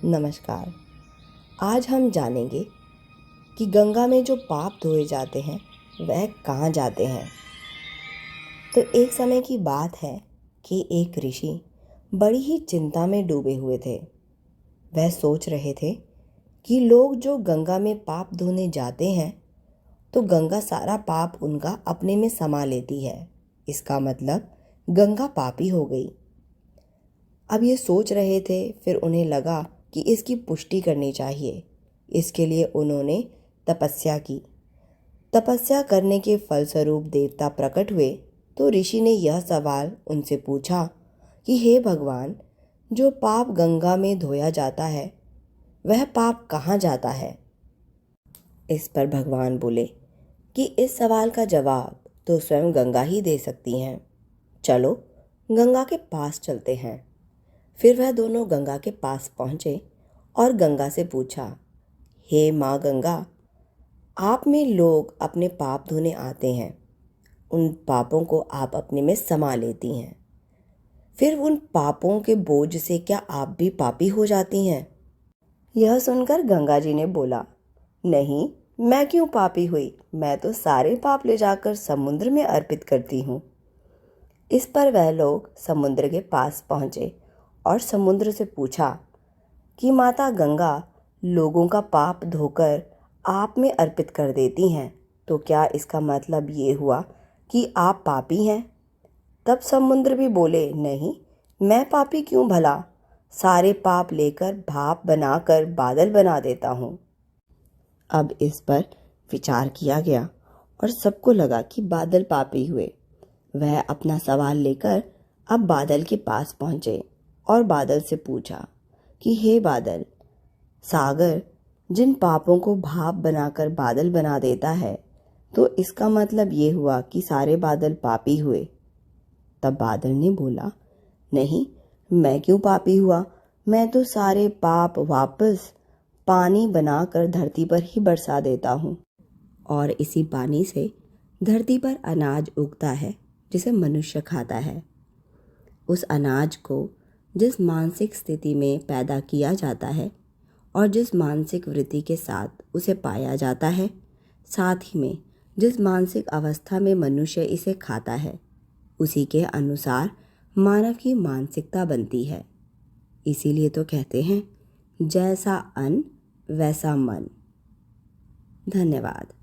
नमस्कार। आज हम जानेंगे कि गंगा में जो पाप धोए जाते हैं वह कहाँ जाते हैं। तो एक समय की बात है कि एक ऋषि बड़ी ही चिंता में डूबे हुए थे। वह सोच रहे थे कि लोग जो गंगा में पाप धोने जाते हैं तो गंगा सारा पाप उनका अपने में समा लेती है। इसका मतलब गंगा पापी हो गई। अब ये सोच रहे थे, फिर उन्हें लगा कि इसकी पुष्टि करनी चाहिए। इसके लिए उन्होंने तपस्या की। तपस्या करने के फलस्वरूप देवता प्रकट हुए तो ऋषि ने यह सवाल उनसे पूछा कि हे भगवान, जो पाप गंगा में धोया जाता है वह पाप कहाँ जाता है। इस पर भगवान बोले कि इस सवाल का जवाब तो स्वयं गंगा ही दे सकती हैं। चलो गंगा के पास चलते हैं। फिर वह दोनों गंगा के पास पहुँचे और गंगा से पूछा, हे माँ गंगा, आप में लोग अपने पाप धोने आते हैं। उन पापों को आप अपने में समा लेती हैं। फिर उन पापों के बोझ से क्या आप भी पापी हो जाती हैं? यह सुनकर गंगा जी ने बोला, नहीं, मैं क्यों पापी हुई? मैं तो सारे पाप ले जाकर समुद्र में अर्पित करती हूँ। इस पर वह लोग समुद्र के पास पहुँचे और समुद्र से पूछा कि माता गंगा लोगों का पाप धोकर आप में अर्पित कर देती हैं, तो क्या इसका मतलब ये हुआ कि आप पापी हैं? तब समुद्र भी बोले, नहीं, मैं पापी क्यों भला? सारे पाप लेकर भाप बनाकर बादल बना देता हूँ। अब इस पर विचार किया गया और सबको लगा कि बादल पापी हुए। वह अपना सवाल लेकर अब बादल के पास पहुँचे और बादल से पूछा कि हे बादल, सागर जिन पापों को भाप बनाकर बादल बना देता है, तो इसका मतलब ये हुआ कि सारे बादल पापी हुए। तब बादल ने बोला, नहीं, मैं क्यों पापी हुआ? मैं तो सारे पाप वापस पानी बनाकर धरती पर ही बरसा देता हूँ और इसी पानी से धरती पर अनाज उगता है जिसे मनुष्य खाता है। उस अनाज को जिस मानसिक स्थिति में पैदा किया जाता है और जिस मानसिक वृत्ति के साथ उसे पाया जाता है, साथ ही में जिस मानसिक अवस्था में मनुष्य इसे खाता है, उसी के अनुसार मानव की मानसिकता बनती है। इसीलिए तो कहते हैं, जैसा अन्न वैसा मन। धन्यवाद।